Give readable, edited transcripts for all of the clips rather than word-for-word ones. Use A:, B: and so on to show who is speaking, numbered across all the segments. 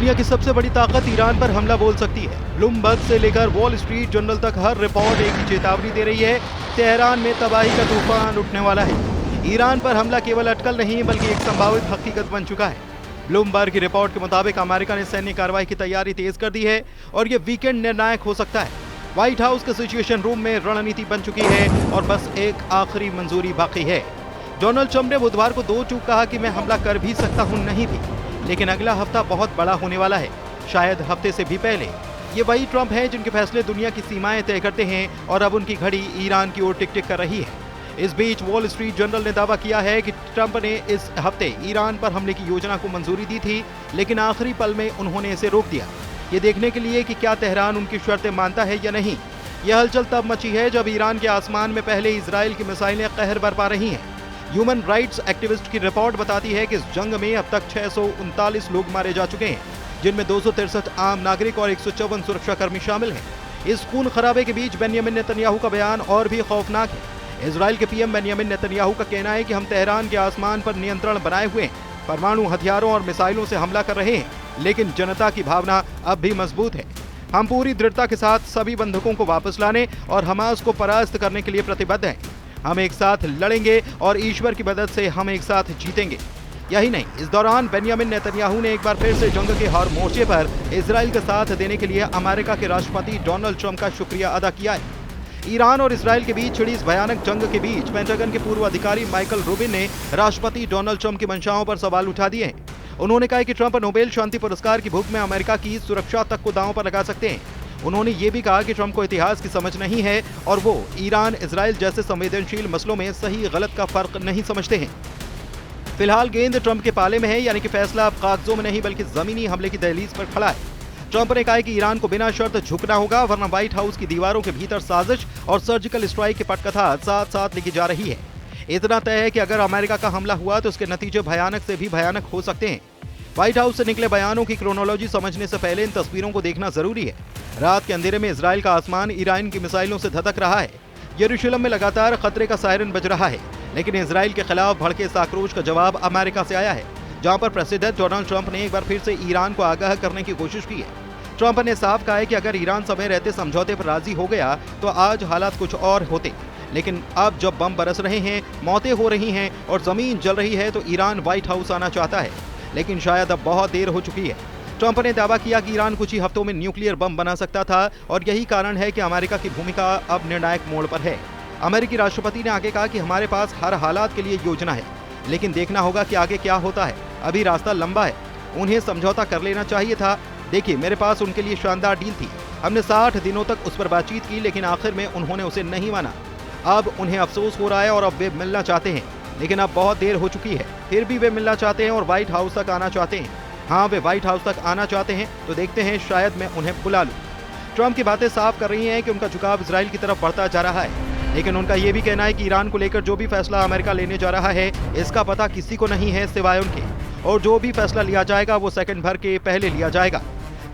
A: दुनिया की सबसे बड़ी ताकत ईरान पर हमला बोल सकती है। ब्लूमबर्ग से लेकर वॉल स्ट्रीट जर्नल तक हर रिपोर्ट एक ही चेतावनी दे रही है, तेहरान में तबाही का तूफान उठने वाला है। ईरान पर हमला केवल अटकल नहीं बल्कि एक संभावित हकीकत बन चुका है। ब्लूमबर्ग की रिपोर्ट के मुताबिक अमेरिका ने सैन्य कार्रवाई की तैयारी तेज कर दी है और ये वीकेंड निर्णायक हो सकता है। व्हाइट हाउस के सिचुएशन रूम में रणनीति बन चुकी है और बस एक आखिरी मंजूरी बाकी है। डोनाल्ड ट्रंप ने बुधवार को दो टूक कहा कि मैं हमला कर भी सकता हूं, नहीं भी, लेकिन अगला हफ्ता बहुत बड़ा होने वाला है, शायद हफ्ते से भी पहले। ये वही ट्रंप हैं जिनके फैसले दुनिया की सीमाएं तय करते हैं और अब उनकी घड़ी ईरान की ओर टिक टिक कर रही है। इस बीच वॉल स्ट्रीट जर्नल ने दावा किया है कि ट्रंप ने इस हफ्ते ईरान पर हमले की योजना को मंजूरी दी थी, लेकिन आखिरी पल में उन्होंने इसे रोक दिया, ये देखने के लिए कि क्या तेहरान उनकी शर्तें मानता है या नहीं। यह हलचल तब मची है जब ईरान के आसमान में पहले इजराइल की मिसाइलें कहर बरपा रही हैं। ह्यूमन राइट्स एक्टिविस्ट की रिपोर्ट बताती है कि इस जंग में अब तक 639 लोग मारे जा चुके हैं, जिनमें 263 आम नागरिक और 154 सुरक्षाकर्मी शामिल हैं। इस खून खराबे के बीच बेंयामिन नेतन्याहू का बयान और भी खौफनाक है। इजराइल के पीएम बेंयामिन नेतन्याहू का कहना है कि हम तेहरान के आसमान पर नियंत्रण बनाए हुए हैं, परमाणु हथियारों और मिसाइलों से हमला कर रहे हैं, लेकिन जनता की भावना अब भी मजबूत है। हम पूरी दृढ़ता के साथ सभी बंधकों को वापस लाने और हमास को परास्त करने के लिए प्रतिबद्ध हैं। हम एक साथ लड़ेंगे और ईश्वर की मदद से हम एक साथ जीतेंगे। यही नहीं, इस दौरान बेंयामिन नेतन्याहू ने एक बार फिर से जंग के हर मोर्चे पर इजराइल का साथ देने के लिए अमेरिका के राष्ट्रपति डोनाल्ड ट्रंप का शुक्रिया अदा किया है। ईरान और इजराइल के बीच छिड़ी इस भयानक जंग के बीच पेंटागन के पूर्व अधिकारी माइकल रूबिन ने राष्ट्रपति डोनाल्ड ट्रंप की मंशाओं पर सवाल उठा दिए हैं। उन्होंने कहा कि ट्रंप नोबेल शांति पुरस्कार की भूख में अमेरिका की सुरक्षा तक को दांव पर लगा सकते हैं। उन्होंने ये भी कहा कि ट्रंप को इतिहास की समझ नहीं है और वो ईरान इजराइल जैसे संवेदनशील मसलों में सही गलत का फर्क नहीं समझते हैं। फिलहाल गेंद ट्रंप के पाले में है, यानी कि फैसला अब कागजों में नहीं बल्कि जमीनी हमले की दहलीज पर खड़ा है। ट्रंप ने कहा कि ईरान को बिना शर्त झुकना होगा, वरना व्हाइट हाउस की दीवारों के भीतर साजिश और सर्जिकल स्ट्राइक की पटकथा साथ साथ लिखी जा रही है। इतना तय है कि अगर अमेरिका का हमला हुआ तो उसके नतीजे भयानक से भी भयानक हो सकते हैं। व्हाइट हाउस से निकले बयानों की क्रोनोलॉजी समझने से पहले इन तस्वीरों को देखना जरूरी है। रात के अंधेरे में इजराइल का आसमान ईरान की मिसाइलों से धधक रहा है। यरूशलेम में लगातार खतरे का सायरन बज रहा है, लेकिन इजराइल के खिलाफ भड़के इस आक्रोश का जवाब अमेरिका से आया है, जहां पर प्रेसिडेंट डोनाल्ड ट्रंप ने एक बार फिर से ईरान को आगाह करने की कोशिश की है। ट्रंप ने साफ कहा है कि अगर ईरान समय रहते समझौते पर राजी हो गया तो आज हालात कुछ और होते, लेकिन अब जब बम बरस रहे हैं, मौतें हो रही हैं और जमीन जल रही है तो ईरान व्हाइट हाउस आना चाहता है, लेकिन शायद अब बहुत देर हो चुकी है। ट्रंप ने दावा किया कि ईरान कुछ ही हफ्तों में न्यूक्लियर बम बना सकता था और यही कारण है कि अमेरिका की भूमिका अब निर्णायक मोड़ पर है। अमेरिकी राष्ट्रपति ने आगे कहा कि हमारे पास हर हालात के लिए योजना है, लेकिन देखना होगा कि आगे क्या होता है। अभी रास्ता लंबा है, उन्हें समझौता कर लेना चाहिए था। देखिए, मेरे पास उनके लिए शानदार डील थी, हमने 60 दिनों तक उस पर बातचीत की, लेकिन आखिर में उन्होंने उसे नहीं माना। अब उन्हें अफसोस हो रहा है और अब वे मिलना चाहते हैं, लेकिन अब बहुत देर हो चुकी है। फिर भी वे मिलना चाहते हैं और व्हाइट हाउस तक आना चाहते हैं। हाँ, वे व्हाइट हाउस तक आना चाहते हैं, तो देखते हैं, शायद मैं उन्हें बुला लूं। ट्रंप की बातें साफ कर रही हैं कि उनका झुकाव इजराइल की तरफ बढ़ता जा रहा है, लेकिन उनका यह भी कहना है कि ईरान को लेकर जो भी फैसला अमेरिका लेने जा रहा है, इसका पता किसी को नहीं है सिवाय उनके, और जो भी फैसला लिया जाएगा वो सेकंड भर के पहले लिया जाएगा।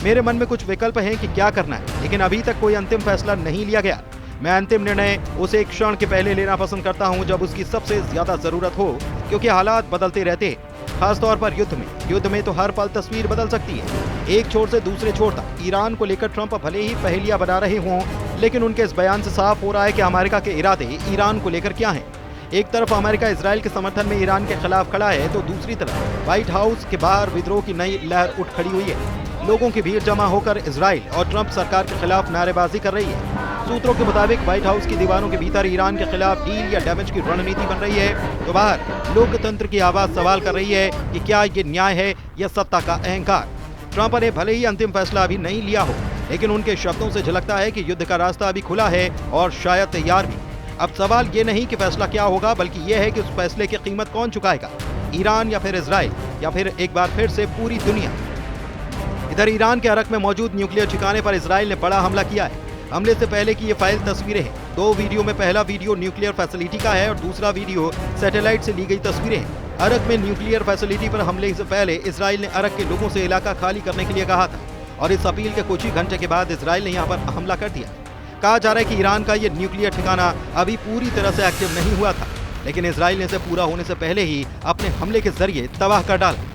A: मेरे मन में कुछ विकल्प हैं कि क्या करना है, लेकिन अभी तक कोई अंतिम फैसला नहीं लिया गया। मैं अंतिम निर्णय उसे एक क्षण के पहले लेना पसंद करता हूं जब उसकी सबसे ज्यादा जरूरत हो, क्योंकि हालात बदलते रहते हैं, खासतौर पर युद्ध में तो हर पल तस्वीर बदल सकती है। एक छोर से दूसरे छोर तक ईरान को लेकर ट्रंप भले ही पहेलियां बना रहे हों, लेकिन उनके इस बयान से साफ हो रहा है कि अमेरिका के इरादे ईरान को लेकर क्या हैं। एक तरफ अमेरिका इजराइल के समर्थन में ईरान के खिलाफ खड़ा है, तो दूसरी तरफ व्हाइट हाउस के बाहर विद्रोह की नई लहर उठ खड़ी हुई है। लोगों की भीड़ जमा होकर इजराइल और ट्रंप सरकार के खिलाफ नारेबाजी कर रही है। सूत्रों के मुताबिक व्हाइट हाउस की दीवारों के भीतर ईरान के खिलाफ डील या डैमेज की रणनीति बन रही है, तो बाहर लोकतंत्र की आवाज सवाल कर रही है कि क्या ये न्याय है या सत्ता का अहंकार। ट्रंप ने भले ही अंतिम फैसला अभी नहीं लिया हो, लेकिन उनके शब्दों से झलकता है कि युद्ध का रास्ता अभी खुला है और शायद तैयार भी। अब सवाल ये नहीं कि फैसला क्या होगा, बल्कि ये है कि उस फैसले की कीमत कौन चुकाएगा, ईरान या फिर इजराइल, या फिर एक बार फिर से पूरी दुनिया। इधर ईरान के अरक में मौजूद न्यूक्लियर ठिकाने पर इजराइल ने बड़ा हमला किया है। हमले से पहले की ये फाइल तस्वीरें हैं। दो वीडियो में पहला वीडियो न्यूक्लियर फैसिलिटी का है और दूसरा वीडियो सैटेलाइट से ली गई तस्वीरें हैं। अरक में न्यूक्लियर फैसिलिटी पर हमले से पहले इजराइल ने अरक के लोगों से इलाका खाली करने के लिए कहा था और इस अपील के कुछ ही घंटे के बाद इजराइल ने यहाँ पर हमला कर दिया। कहा जा रहा है कि ईरान का ये न्यूक्लियर ठिकाना अभी पूरी तरह से एक्टिव नहीं हुआ था, लेकिन इजराइल ने इसे पूरा होने से पहले ही अपने हमले के जरिए तबाह कर डाला।